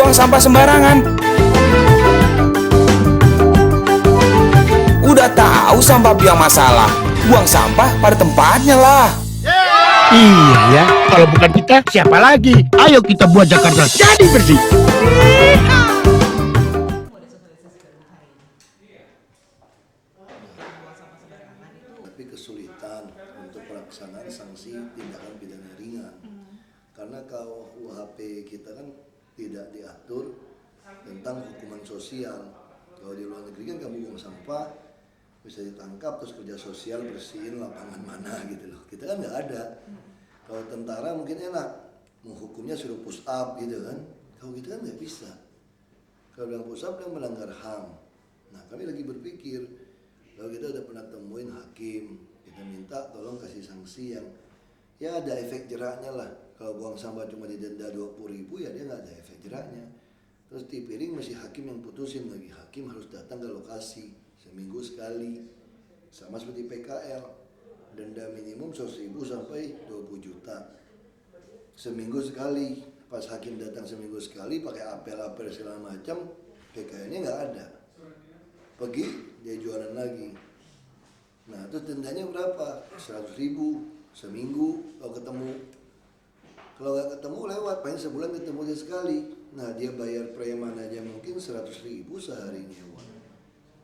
buang sampah sembarangan. Udah tahu sampah biang masalah, buang sampah pada tempatnya lah. Iya ya, kalau bukan kita siapa lagi? Ayo kita buat Jakarta jadi bersih. Tapi kesulitan untuk pelaksanaan sanksi tindakan pidana ringan. Karena kalau UHP kita kan tidak diatur tentang hukuman sosial. Kalau di luar negeri kan kamu buang sampah bisa ditangkap terus kerja sosial bersihin lapangan mana gitu loh. Kita kan nggak ada. Kalau tentara mungkin enak, menghukumnya suruh push up gitu kan. Kalau kita kan nggak bisa. Kalau bilang push up dia melanggar HAM. Nah kami lagi berpikir, kalau kita udah pernah temuin hakim, kita minta tolong kasih sanksi yang ya ada efek jeraknya lah. Kalau buang sampah cuma didenda 20.000 ya dia nggak ada efek jeraknya. Terus di piring mesti hakim yang putusin lagi. Hakim harus datang ke lokasi seminggu sekali. Sama seperti PKL. Denda minimum 100.000 sampai 20 juta. Seminggu sekali. Pas hakim datang seminggu sekali pakai apel-apel segala macam, PKL-nya nggak ada. Pergi dia jualan lagi. Nah terus dendanya berapa? 100.000 seminggu kalau ketemu. Kalau nggak ketemu lewat, paling sebulan ketemu dia sekali. Nah dia bayar preman aja mungkin 100.000 sehari nyewa.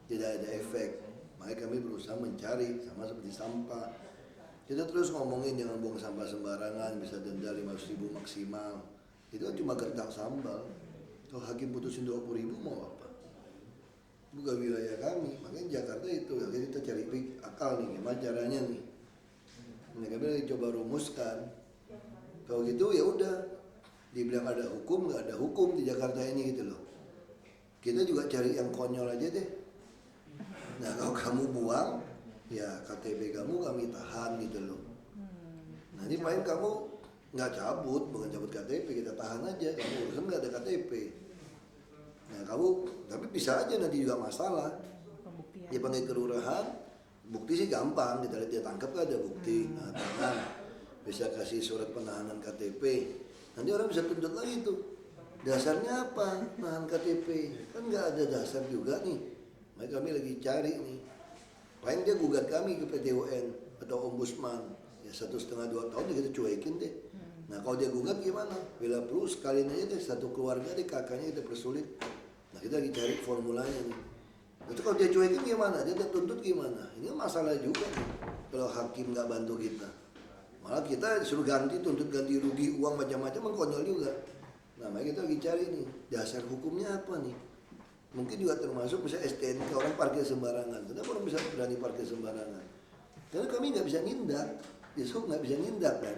Tidak ada efek. Makanya kami berusaha mencari sama seperti sampah. Kita terus ngomongin jangan buang sampah sembarangan, bisa denda 500.000 maksimal. Itu kan cuma gertak sambal. Kalau hakim putusin 20.000 mau apa? Bukan wilayah kami. Makanya Jakarta itu, jadi kita cari akal nih, gimana caranya nih. Nah, kami lagi coba rumuskan. Kalau gitu ya udah, dibilang ada hukum, nggak ada hukum di Jakarta ini gitu loh. Kita juga cari yang konyol aja deh. Nah kalau kamu buang, ya KTP kamu kami tahan gitu loh. Nanti main kamu nggak cabut, bukan cabut KTP, kita tahan aja. Kamu urusan nggak ada KTP. Nah kamu, tapi bisa aja nanti juga masalah. Dia panggil kelurahan, bukti sih gampang, kita lihat dia tangkap kan ada bukti. Nah tangan, bisa kasih surat penahanan KTP. Nanti orang bisa tuntut lagi tuh. Dasarnya apa? Nahan KTP. Kan nggak ada dasar juga nih. Makanya kami lagi cari nih. Paling dia gugat kami ke PT UN atau Ombudsman. Ya 1,5-2 tahun dia kita cuekin deh. Nah kalau dia gugat gimana? Bila perlu sekalian aja deh, satu keluarga deh kakaknya kita persulit. Nah kita lagi cari formulanya nih. Itu kalau dia cuekin gimana? Dia tuntut gimana? Ini masalah juga nih. Kalau hakim nggak bantu kita. Malah kita disuruh ganti, tuntut ganti rugi, uang macam-macam, konyol juga. Nah makanya kita lagi cari nih, dasar hukumnya apa nih? Mungkin juga termasuk misalnya STNK, orang parkir sembarangan. Kenapa orang bisa berani parkir sembarangan? Karena kami nggak bisa nindak, Dishub nggak bisa nindak kan.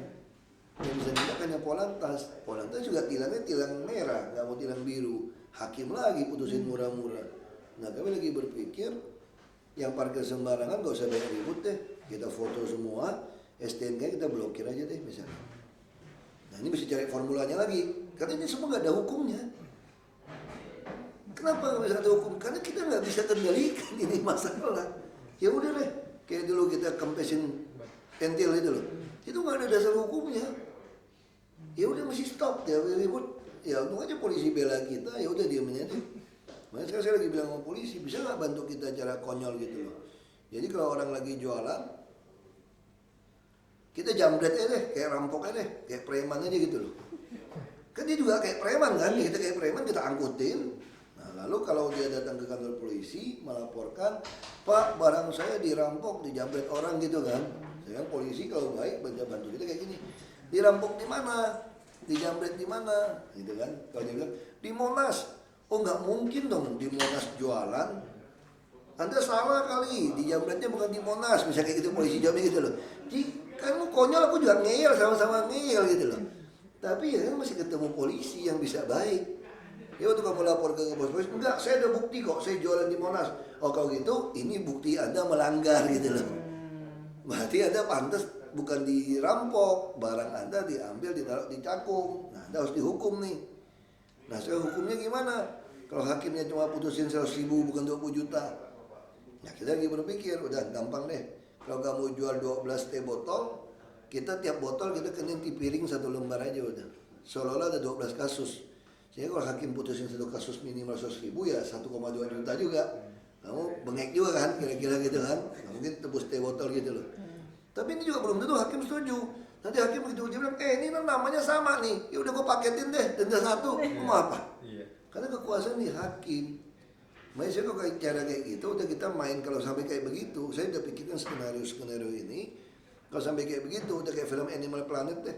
Yang bisa nindak hanya Polantas. Polantas juga tilangnya tilang merah, nggak mau tilang biru. Hakim lagi putusin murah-murah. Nah kami lagi berpikir, yang parkir sembarangan nggak usah banyak ribut deh. Kita foto semua, STNK kita blokir aja deh misalnya. Nah ini mesti cari formulanya lagi, karena ini semua nggak ada hukumnya. Kenapa nggak bisa ada hukum? Karena kita nggak bisa kendalikan ini masalah. Ya udah deh, kayak dulu kita kempesin pentil itu loh, itu nggak ada dasar hukumnya. Ya udah mesti stop ya ribut. Ya untung aja polisi bela kita, ya udah diamin aja. Makanya sekarang saya lagi bilang sama polisi, bisa nggak bantu kita cara konyol gitu loh. Jadi kalau orang lagi jualan, kita jambret aja deh, kayak rampok aja deh, kayak preman aja gitu loh. Kan dia juga kayak preman kan, kita kayak preman kita angkutin. Nah lalu kalau dia datang ke kantor polisi melaporkan, Pak barang saya dirampok, dijambret orang gitu kan. Saya kan polisi kalau baik bantu kita kayak gini, dirampok di mana, dijambret di mana, gitu kan. Kalau dia bilang di Monas, oh nggak mungkin dong di Monas jualan. Anda salah kali, dijambretnya bukan di Monas, misalnya kayak gitu polisi jawabnya gitu loh. Kan lu konyol, aku juga ngeyel, sama-sama ngeyel gitu loh. Tapi ya kan masih ketemu polisi yang bisa baik. Ya waktu kamu lapor ke bos polisi, enggak, saya ada bukti kok, saya jualan di Monas. Oh kalau gitu, ini bukti Anda melanggar gitu loh. Berarti Anda pantas bukan dirampok, barang Anda diambil, ditaruh di cakung. Nah Anda harus dihukum nih. Nah sekarang hukumnya gimana? Kalau hakimnya cuma putusin 100.000 bukan 20 juta. Nah kita lagi berpikir, udah gampang deh. Kalau kamu jual 12 teh botol, kita tiap botol kita kenain di piring 1 lembar aja udah. Seolah-olah ada 12 kasus. Jadi kalau hakim putusin satu kasus minimal 100.000 ya 1,2 juta juga. Kamu bengek juga kan, kira-kira gitu kan. Nggak mungkin tebus teh botol gitu loh. Tapi ini juga belum tentu hakim setuju. Nanti hakim begitu dia bilang, ini kan namanya sama nih. Ya udah gue paketin deh, denda 1. Mau apa? Karena kekuasaan di hakim. Makanya saya kalau cara kayak gitu, udah kita main kalau sampai kayak begitu. Saya udah pikirkan skenario ini. Kalau sampai kayak begitu, udah kayak film Animal Planet deh.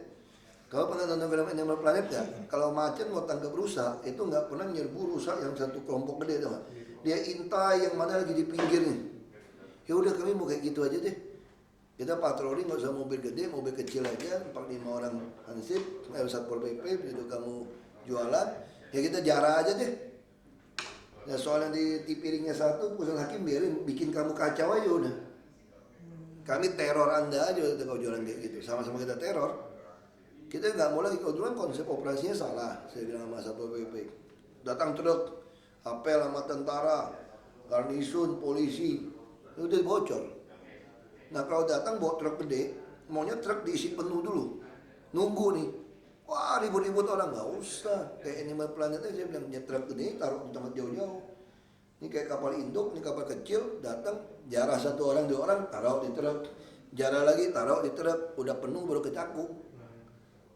Kalau pernah nonton film Animal Planet ya, kalau macan mau tangkap rusa, itu nggak pernah nyerbu rusa yang satu kelompok gede tuh. Dia intai yang mana lagi di pinggir nih. Ya udah kami mau kayak gitu aja deh. Kita patroli nggak usah mobil gede, mobil kecil aja, 4-5 orang hansip, Satpol PP, itu kamu jualan, ya kita jarah aja deh. Ya soalnya di piringnya satu, putusan hakim biarin, bikin kamu kacau aja udah. Kami teror Anda aja udah kalau jualan kayak gitu, sama-sama kita teror. Kita nggak mau lagi, kalau dulu kan konsep operasinya salah, saya bilang sama Satpol PP. Datang truk, apel sama tentara, garnisun, polisi, itu udah bocor. Nah kalau datang bawa truk gede, maunya truk diisi penuh dulu, nunggu nih. Wah ribut-ribut orang, nggak usah. Kayak Animal Planet aja, saya bilang, truk gede taruh di tempat jauh-jauh. Ini kayak kapal induk, ini kapal kecil, datang, jarah 1 orang, 2 orang, taruh di truk. Jarah lagi, taruh di truk, udah penuh baru kecakup.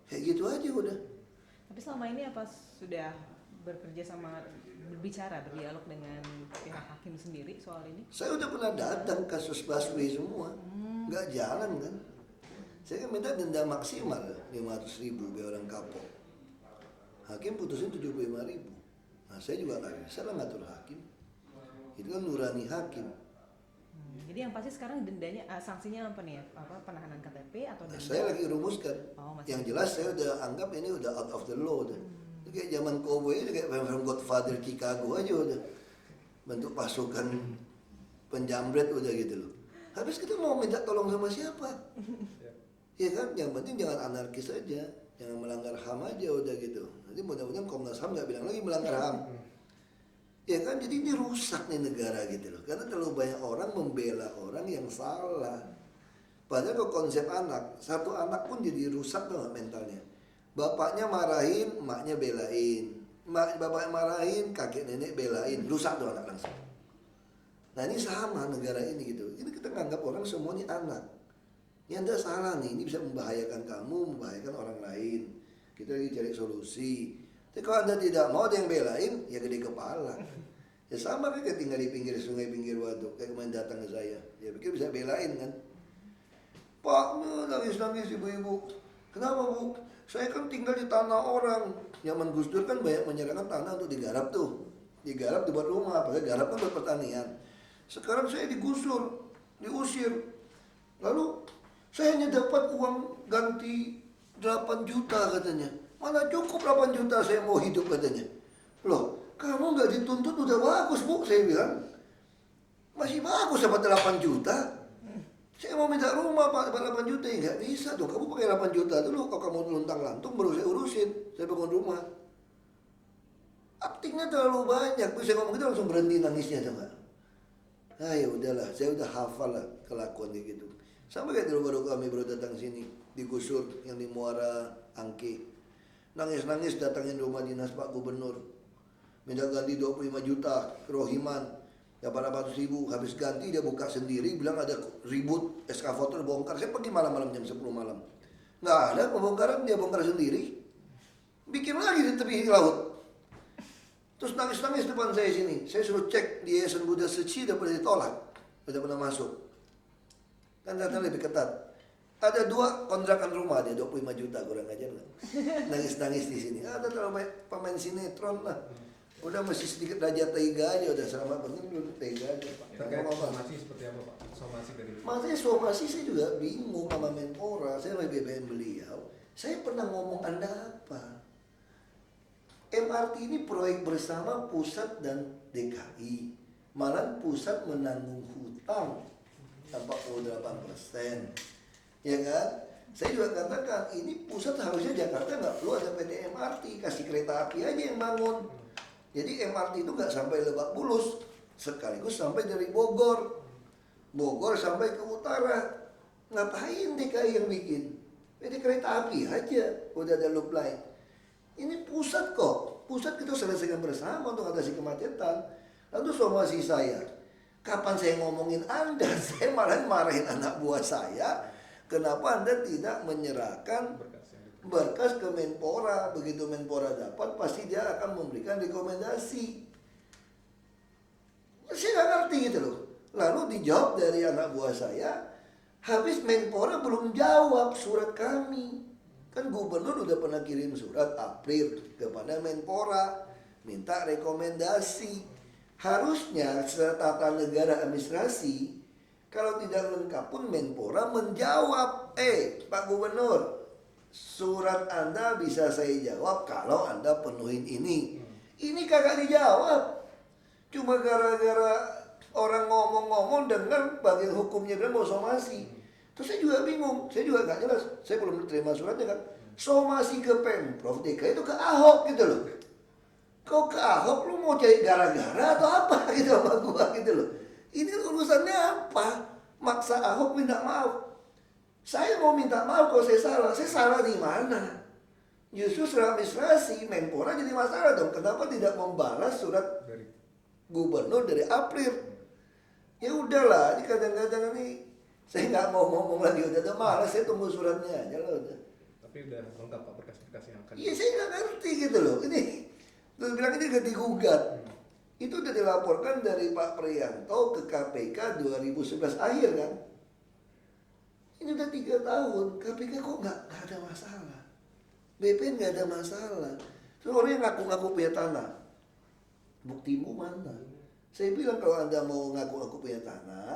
Kayak gitu aja udah. Tapi selama ini apa sudah bekerja sama, berbicara, berdialog dengan pihak hakim sendiri soal ini? Saya udah pernah datang kasus busway semua, nggak jalan kan. Saya kan minta denda maksimal 500.000 biar orang kapok. Hakim putusin 75.000. Nah saya juga nggak bisa lah ngatur hakim. Itu kan nurani hakim. Jadi yang pasti sekarang dendanya, sanksinya apa nih ya? Apa, penahanan KTP atau denda? Nah, saya lagi rumuskan. Yang jelas saya udah anggap ini udah out of the law udah. Itu kayak zaman cowboy, kayak film Godfather Chicago aja udah. Bentuk pasukan penjamret udah gitu loh. Habis kita mau minta tolong sama siapa? Ya kan, yang penting jangan anarkis aja, jangan melanggar HAM aja udah gitu. Nanti mudah-mudahan Komnas HAM nggak bilang lagi melanggar HAM. Ya kan, jadi ini rusak nih negara gitu loh. Karena terlalu banyak orang membela orang yang salah. Padahal kalau konsep anak, satu anak pun jadi rusak tuh mentalnya. Bapaknya marahin, emaknya belain. Bapaknya marahin, kakek nenek belain. Rusak tuh anak langsung. Nah ini sama negara ini gitu. Ini kita nganggap orang semua ini anak. Ini Anda salah nih, ini bisa membahayakan kamu, membahayakan orang lain. Kita lagi cari solusi. Tapi kalau Anda tidak mau ada yang belain, ya gede kepala. Ya sama kayak tinggal di pinggir sungai, pinggir waduk. Kayak kemarin datang ke saya. Ya pikir bisa belain kan. Pak, nangis-nangis ibu-ibu. Kenapa bu? Saya kan tinggal di tanah orang. Zaman Gus Dur kan banyak menyerahkan tanah untuk digarap tuh. Digarap dibuat rumah, apalagi garap kan buat pertanian. Sekarang saya digusur, diusir. Lalu saya hanya dapat uang ganti 8 juta katanya. Mana cukup 8 juta saya mau hidup katanya. Loh, kamu nggak dituntut udah bagus bu, saya bilang. Masih bagus dapat 8 juta. Saya mau minta rumah pak, dapat 8 juta. Ya nggak bisa dong, kamu pakai 8 juta dulu. Kalau kamu luntang-lantung baru saya urusin. Saya bangun rumah. Aktingnya terlalu banyak. Terus saya ngomong gitu langsung berhenti nangisnya tuh nggak. Ah ya udahlah, saya udah hafal lah kelakuan kayak gitu. Sampai kayak dulu baru kami baru datang sini, digusur yang di Muara Angke. Nangis-nangis datangin rumah dinas Pak Gubernur. Minta ganti 25 juta, kerohiman. Dapat 800.000, habis ganti dia buka sendiri, bilang ada ribut, eskavator bongkar. Saya pergi malam-malam jam 10 malam. Nggak ada pembongkaran, dia bongkar sendiri. Bikin lagi di tepi laut. Terus nangis-nangis depan saya sini. Saya suruh cek di Yayasan Buddha Suci, udah pernah ditolak. Udah pernah masuk. Kan datang lebih ketat. Ada 2 kontrakan rumah dia 25 juta, kurang ajar nggak? Nangis-nangis di sini. Ada terlalu banyak pemain sinetron lah. Udah masih sedikit Raja Taiga aja, udah selama penting dulu Taiga aja Pak. Terkait somasi seperti apa Pak? Somasi dari Maksudnya somasi saya juga bingung sama Menpora. Saya lagi BBM beliau. Saya pernah ngomong Anda apa? MRT ini proyek bersama pusat dan DKI. Malah pusat menanggung hutang 48%. Ya kan? Saya juga katakan ini pusat harusnya Jakarta nggak perlu ada PT MRT, kasih kereta api aja yang bangun. Jadi MRT itu nggak sampai Lebak Bulus, sekaligus sampai dari Bogor sampai ke utara. Ngapain DKI yang bikin? PT kereta api aja, udah ada loop line. Ini pusat kok. pusat kita selesaikan bersama untuk atasi kemacetan. Lalu somasi saya, kapan saya ngomongin Anda? Saya malah marahin anak buah saya. Kenapa Anda tidak menyerahkan berkas ke Menpora? Begitu Menpora dapat, pasti dia akan memberikan rekomendasi. Saya nggak ngerti gitu loh. Lalu dijawab dari anak buah saya, habis Menpora belum jawab surat kami. Kan gubernur udah pernah kirim surat April kepada Menpora, minta rekomendasi. Harusnya secara tata negara administrasi, kalau tidak lengkap pun Menpora menjawab, Pak Gubernur, surat Anda bisa saya jawab kalau Anda penuhin ini. Ini kagak dijawab. Cuma gara-gara orang ngomong-ngomong dengar bagian hukumnya bilang mau somasi. Terus saya juga bingung, saya juga nggak jelas. Saya belum terima suratnya kan. Somasi ke Pemprov DKI itu ke Ahok gitu loh. Kau ke Ahok lu mau cari gara-gara atau apa gitu sama gua gitu loh. Ini urusannya apa? Maksa Ahok minta maaf. Saya mau minta maaf kalau saya salah. Saya salah di mana? Justru secara administrasi Menpora jadi masalah dong. Kenapa tidak membalas surat gubernur dari April? Ya udahlah, ini kadang-kadang ini saya nggak mau ngomong lagi, udah malas, saya tunggu suratnya aja lah udah. Tapi udah lengkap Pak berkas-berkas yang akan. Iya, saya nggak ngerti gitu loh. Ini terus bilang ini udah digugat. Itu udah dilaporkan dari Pak Priyanto ke KPK 2011 akhir kan. Ini udah 3 tahun, KPK kok nggak ada masalah. BPN nggak ada masalah. Terus orang yang ngaku-ngaku punya tanah, buktimu mana? Saya bilang kalau Anda mau ngaku-ngaku punya tanah,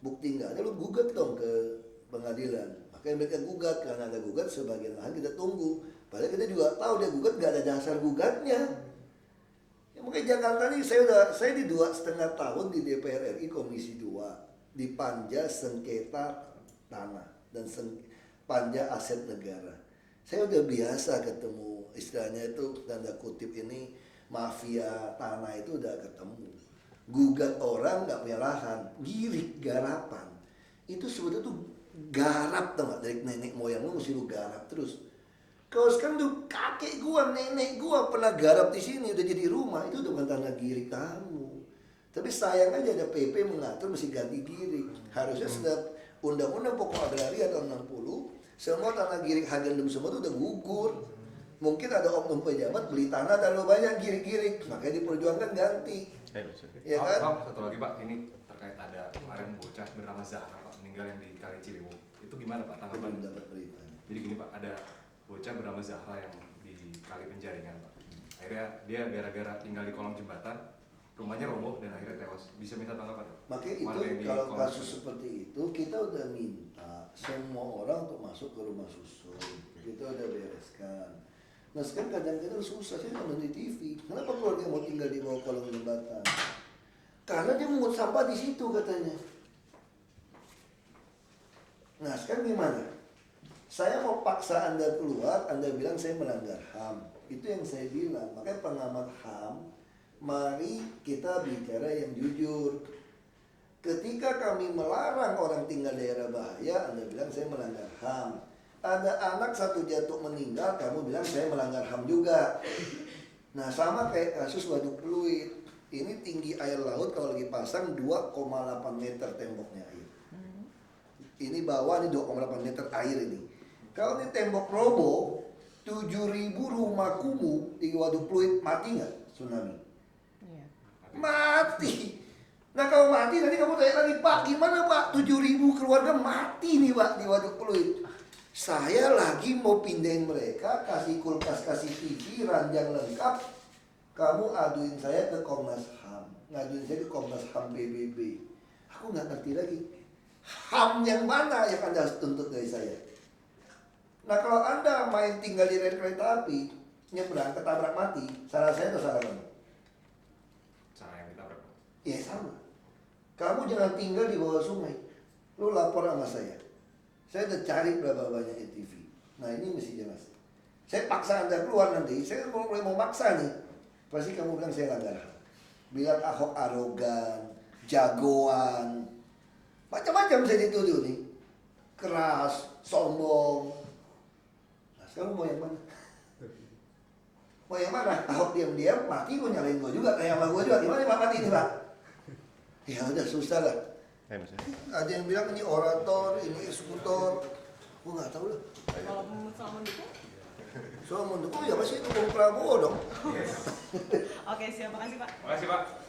bukti nggak ada, lu gugat dong ke pengadilan. Makanya mereka gugat, karena ada gugat sebagian lahan kita tunggu. Padahal kita juga tahu dia gugat nggak ada dasar gugatnya. Ya, makanya Jakarta ini saya di 2,5 tahun di DPR RI Komisi 2 di Panja Sengketa Tanah dan Panja Aset Negara. Saya udah biasa ketemu istilahnya itu tanda kutip ini mafia tanah itu udah ketemu. Gugat orang nggak punya lahan, girik garapan. Itu sebetulnya tuh garap tau gak? Dari nenek moyang lu mesti lu garap terus. Kalau sekarang tuh kakek gua, nenek gua pernah garap di sini udah jadi rumah, itu udah bukan tanah girik kamu. Tapi sayang aja ada PP mengatur mesti ganti girik. Harusnya setiap undang-undang pokok agraria tahun 60, semua tanah girik Hagendum semua tuh udah gugur. Mungkin ada oknum pejabat beli tanah terlalu banyak girik-girik, makanya diperjuangkan ganti. Ya kan? Pak, satu lagi Pak, ini terkait ada kemarin bocah bernama Zahra Pak meninggal yang di Kali Ciliwung. Itu gimana Pak tanggapan? Belum dapat berita. Jadi gini Pak, ada bocah bernama Zahra yang di Kali Penjaringan Pak. Akhirnya dia gara-gara tinggal di kolong jembatan, rumahnya roboh dan akhirnya tewas. Bisa minta tanggapan? Makanya itu kalau kasus seperti itu kita udah minta semua orang untuk masuk ke rumah susun. Kita udah bereskan. Nah sekarang kadang-kadang susah, saya nonton di TV. Kenapa keluarga mau tinggal di bawah kolong jembatan? Karena dia mungut sampah di situ katanya. Nah sekarang gimana? Saya mau paksa Anda keluar, Anda bilang saya melanggar HAM. Itu yang saya bilang. Makanya pengamat HAM, mari kita bicara yang jujur. Ketika kami melarang orang tinggal daerah bahaya, Anda bilang saya melanggar HAM. Ada anak satu jatuh meninggal, kamu bilang saya melanggar HAM juga. Nah sama kayak kasus Waduk Pluit. Ini tinggi air laut kalau lagi pasang 2,8 meter temboknya air. Ini bawah ini 2,8 meter air ini. Kalau ini tembok roboh, 7.000 rumah kumuh di Waduk Pluit mati nggak tsunami? Iya. Mati. Nah kalau mati nanti kamu tanya lagi, Pak gimana Pak? 7.000 keluarga mati nih Pak di Waduk Pluit. Saya lagi mau pindahin mereka, kasih kulkas, kasih TV, ranjang lengkap. Kamu aduin saya ke Komnas HAM, ngaduin saya ke Komnas HAM PBB. Aku nggak ngerti lagi. HAM yang mana yang Anda harus tuntut dari saya? Nah kalau Anda main tinggal di rel kereta api, nyebrang, ketabrak mati, salah saya atau salah kamu? Cara yang ditabrak Pak. Ya sama. Kamu jangan tinggal di bawah sungai. Lu lapor sama saya. Saya udah cari berapa banyak ATV. Nah ini mesti jelas. Saya paksa Anda keluar nanti. Saya mulai mau maksa nih. Pasti kamu bilang saya langgar HAM. Bilang Ahok arogan, jagoan, macam-macam saya dituduh nih. Keras, sombong. Nah sekarang mau yang mana? Mau yang mana? Ahok diam-diam mati, gue nyalain gue juga, kayak sama gue juga. Gimana Pak mati ini Pak? Ya udah susah lah. Ada yang bilang ini orator, ini eksekutor. Gue nggak tahu lah. Kalau soal mendukung? Soal mendukung ya pasti dukung Prabowo dong. Oke, siap. Makasih Pak. Makasih Pak.